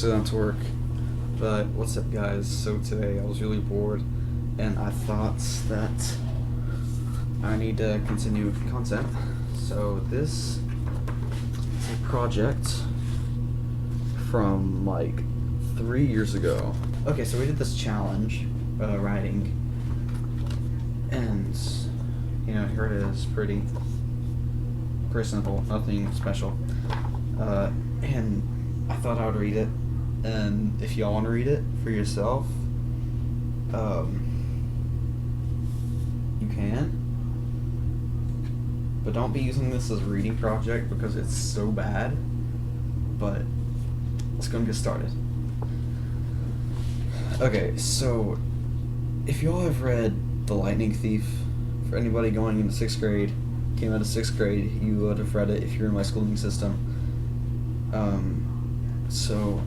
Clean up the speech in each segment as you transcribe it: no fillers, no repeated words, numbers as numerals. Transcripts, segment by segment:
accident to work. But what's up, guys? So today I was really bored, and I thought that I need to continue content. So this is a project from like 3 years ago. Okay, so we did this challenge, writing, and here it is, pretty simple, nothing special. And I thought I would read it, and if y'all want to read it for yourself, you can. But don't be using this as a reading project because it's so bad. But let's go and get started. Okay, so if y'all have read The Lightning Thief, for anybody going into 6th grade, came out of 6th grade, you would have read it if you're in my schooling system. So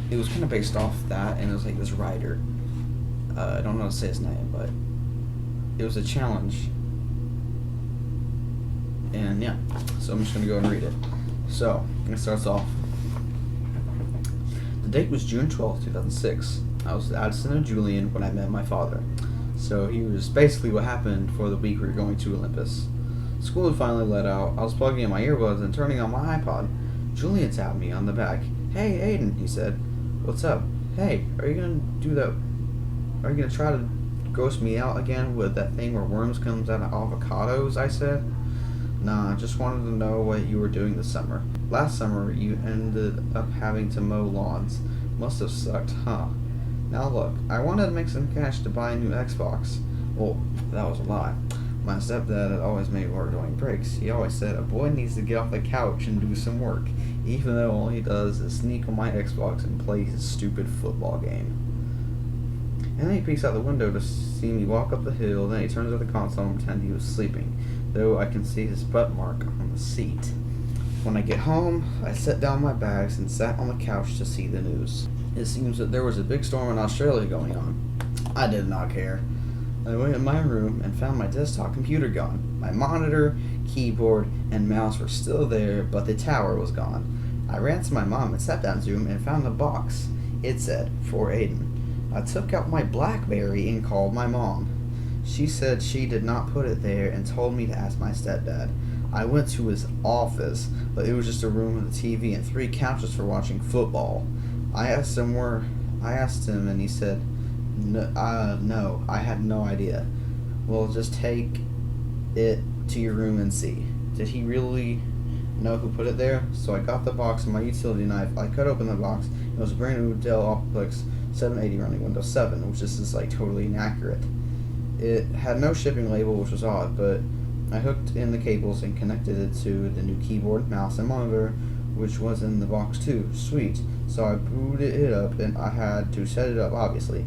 it was kind of based off that, and it was like this writer. I don't know how to say his name, but it was a challenge. And yeah, so I'm just going to go and read it. So, it starts off. The date was June 12th, 2006. I was at Addison and Julian when I met my father. So he was basically what happened for the week we were going to Olympus. School had finally let out. I was plugging in my earbuds and turning on my iPod. Julian tapped me on the back. "Hey, Aiden," he said. "What's up?" "Hey, are you gonna do that? Are you gonna try to gross me out again with that thing where worms comes out of avocados?" I said. "Nah, just wanted to know what you were doing this summer. Last summer, you ended up having to mow lawns. Must have sucked, huh? Now look, I wanted to make some cash to buy a new Xbox." Well, that was a lie. My stepdad had always made work during breaks. He always said a boy needs to get off the couch and do some work, even though all he does is sneak on my Xbox and play his stupid football game. And then he peeks out the window to see me walk up the hill, then he turns to the console and pretend he was sleeping, though I can see his butt mark on the seat. When I get home, I set down my bags and sat on the couch to see the news. It seems that there was a big storm in Australia going on. I did not care. I went in my room and found my desktop computer gone. My monitor, keyboard, and mouse were still there, but the tower was gone. I ran to my mom and sat down Zoom and found the box. It said, "For Aiden." I took out my BlackBerry and called my mom. She said she did not put it there and told me to ask my stepdad. I went to his office, but it was just a room with a TV and 3 couches for watching football. I asked him and he said, no, I had no idea. Well, just take it to your room and see. Did he really know who put it there? So I got the box and my utility knife. I cut open the box. It was a brand new Dell Optiplex 780 running Windows 7, which is like totally inaccurate. It had no shipping label, which was odd, but I hooked in the cables and connected it to the new keyboard, mouse, and monitor, which was in the box too. Sweet. So I booted it up, and I had to set it up, obviously.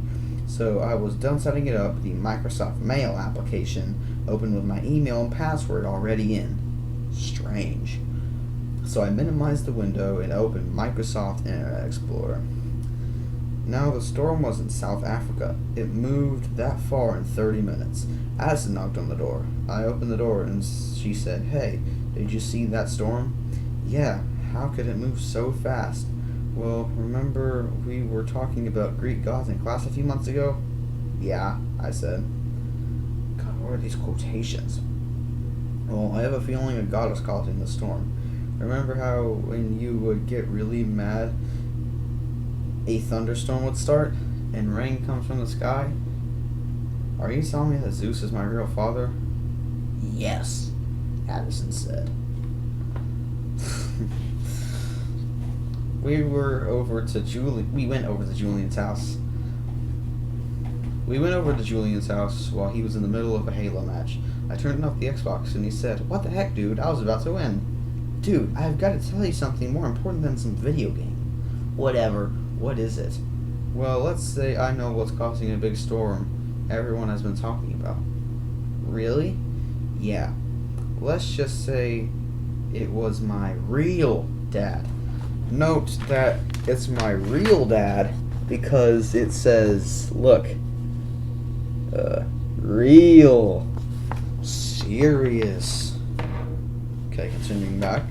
So I was done setting it up. The Microsoft Mail application opened with my email and password already in. Strange. So I minimized the window and opened Microsoft Internet Explorer. Now the storm was in South Africa. It moved that far in 30 minutes. Addison knocked on the door. I opened the door and she said, "Hey, did you see that storm?" "Yeah, how could it move so fast?" "Well, remember we were talking about Greek gods in class a few months ago?" "Yeah," I said. God, what are these quotations? "Well, I have a feeling a god is causing the storm. Remember how when you would get really mad, a thunderstorm would start and rain comes from the sky? Are you telling me that Zeus is my real father?" "Yes," Addison said. We went over to Julian's house. We went over to Julian's house while he was in the middle of a Halo match. I turned off the Xbox and he said, "What the heck, dude? I was about to win." "Dude, I've got to tell you something more important than some video game." "Whatever. What is it?" "Well, let's say I know what's causing a big storm everyone has been talking about." "Really?" "Yeah. Let's just say it was my real dad." Note that it's my real dad because it says, look, real, serious. Okay, continuing back.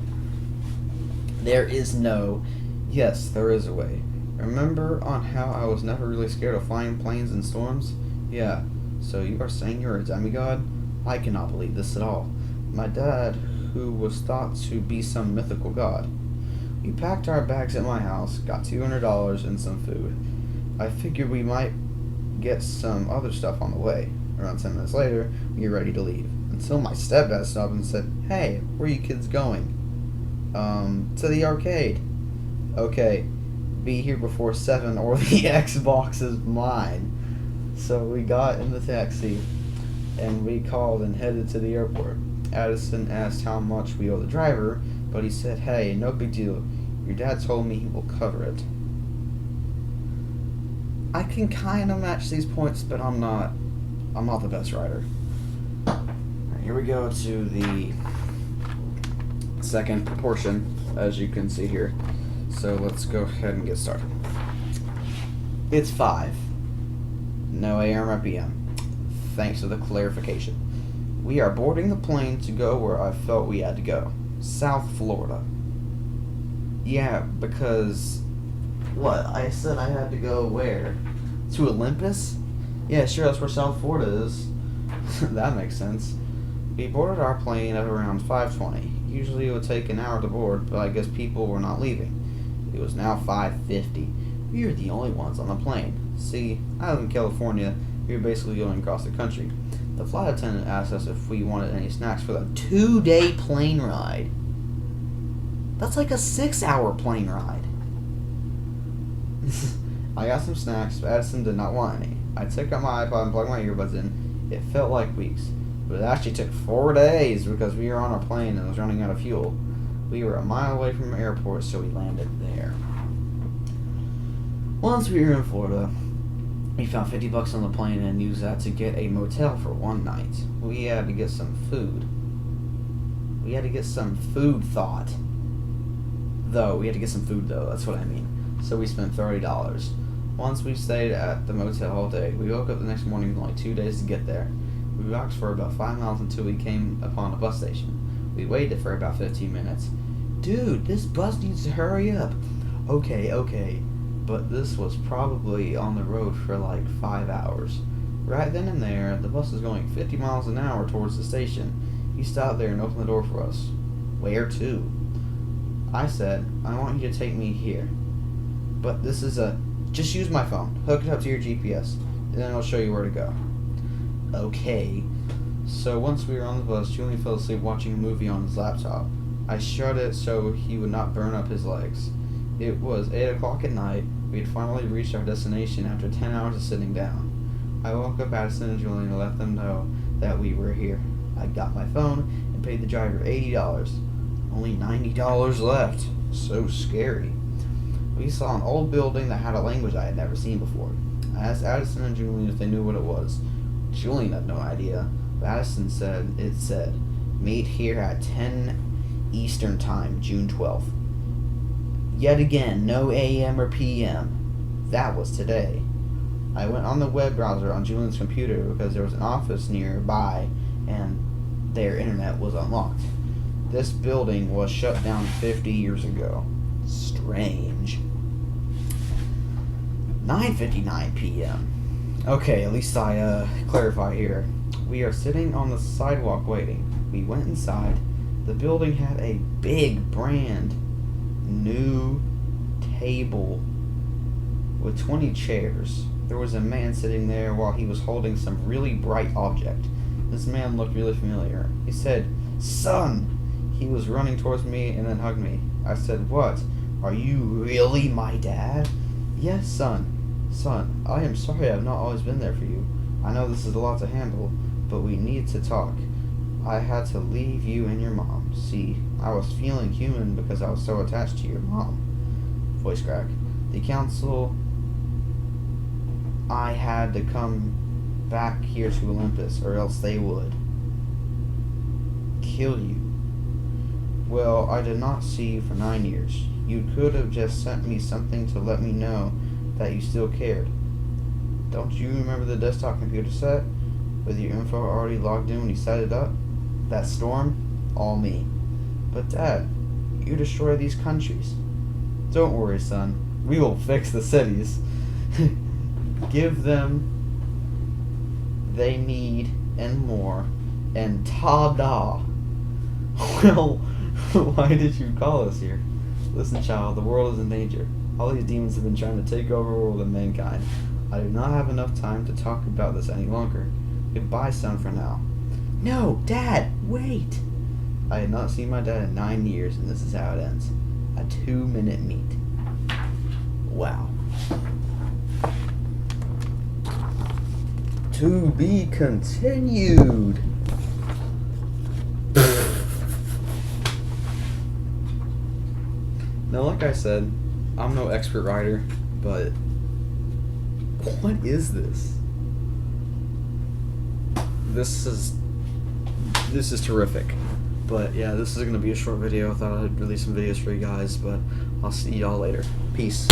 There is no, yes, there is a way. Remember on how I was never really scared of flying planes and storms? Yeah, so you are saying you're a demigod? I cannot believe this at all. My dad, who was thought to be some mythical god. We packed our bags at my house, got $200 and some food. I figured we might get some other stuff on the way. Around 10 minutes later, we were ready to leave. Until my stepdad stopped and said, "Hey, where are you kids going?" To the arcade. Okay, be here before 7 or the Xbox is mine. So we got in the taxi and we called and headed to the airport. Addison asked how much we owe the driver, but he said, "Hey, no big deal. Your dad told me he will cover it." I can kind of match these points, but I'm not the best writer. Alright, here we go to the second portion, as you can see here. So let's go ahead and get started. It's 5. No AM or PM. Thanks for the clarification. We are boarding the plane to go where I felt we had to go. South Florida. Yeah, because... What? I said I had to go where? To Olympus? Yeah, sure, that's where South Florida is. That makes sense. We boarded our plane at around 5:20. Usually it would take an hour to board, but I guess people were not leaving. It was now 5:50. We were the only ones on the plane. See, I live in California. We were basically going across the country. The flight attendant asked us if we wanted any snacks for the 2-day plane ride. That's like a 6-hour plane ride. I got some snacks, but Addison did not want any. I took out my iPod and plugged my earbuds in. It felt like weeks, but it actually took 4 days because we were on a plane and was running out of fuel. We were a mile away from the airport, so we landed there. Once we were in Florida, we found $50 on the plane and used that to get a motel for one night. We had to get some food. We had to get some food, though. That's what I mean. So we spent $30. Once we stayed at the motel all day, we woke up the next morning with only 2 days to get there. We walked for about 5 miles until we came upon a bus station. We waited for about 15 minutes. Dude, this bus needs to hurry up. Okay. But this was probably on the road for like 5 hours. Right then and there, the bus was going 50 miles an hour towards the station. He stopped there and opened the door for us. Where to? I said, "I want you to take me here. But this is just use my phone. Hook it up to your GPS, and then I'll show you where to go." Okay. So once we were on the bus, Julian fell asleep watching a movie on his laptop. I shut it so he would not burn up his legs. It was 8 o'clock at night. We had finally reached our destination after 10 hours of sitting down. I woke up Addison and Julian to let them know that we were here. I got my phone and paid the driver $80. Only $90 left. So scary. We saw an old building that had a language I had never seen before. I asked Addison and Julian if they knew what it was. Julian had no idea, but Addison said it said, "Meet here at 10 Eastern Time, June 12th. Yet again, no AM or PM. That was today. I went on the web browser on Julian's computer because there was an office nearby and their internet was unlocked. This building was shut down 50 years ago. Strange. 9:59 p.m. Okay, at least I clarify here. We are sitting on the sidewalk waiting. We went inside. The building had a big brand new table with 20 chairs. There was a man sitting there while he was holding some really bright object. This man looked really familiar. He said, "Son!" He was running towards me and then hugged me. I said, "What? Are you really my dad?" "Yes, son. Son, I am sorry I have not always been there for you. I know this is a lot to handle, but we need to talk. I had to leave you and your mom. See, I was feeling human because I was so attached to your mom." Voice crack. "The council, I had to come back here to Olympus, or else they would kill you. Well, I did not see you for 9 years. You could have just sent me something to let me know that you still cared. Don't you remember the desktop computer set with your info already logged in when you set it up? That storm? All me. But Dad, you destroy these countries." "Don't worry, son. We will fix the cities. Give them they need and more, and ta-da. Well, why did you call us here? Listen, child, the world is in danger. All these demons have been trying to take over the world and mankind. I do not have enough time to talk about this any longer. Goodbye, son, for now. No, Dad, wait! I had not seen my dad in 9 years, and this is how it ends. A 2-minute meet. Wow. To be continued. Now, like I said, I'm no expert writer, but what is this? This is terrific. But yeah, this is going to be a short video. I thought I'd release some videos for you guys, but I'll see y'all later. Peace.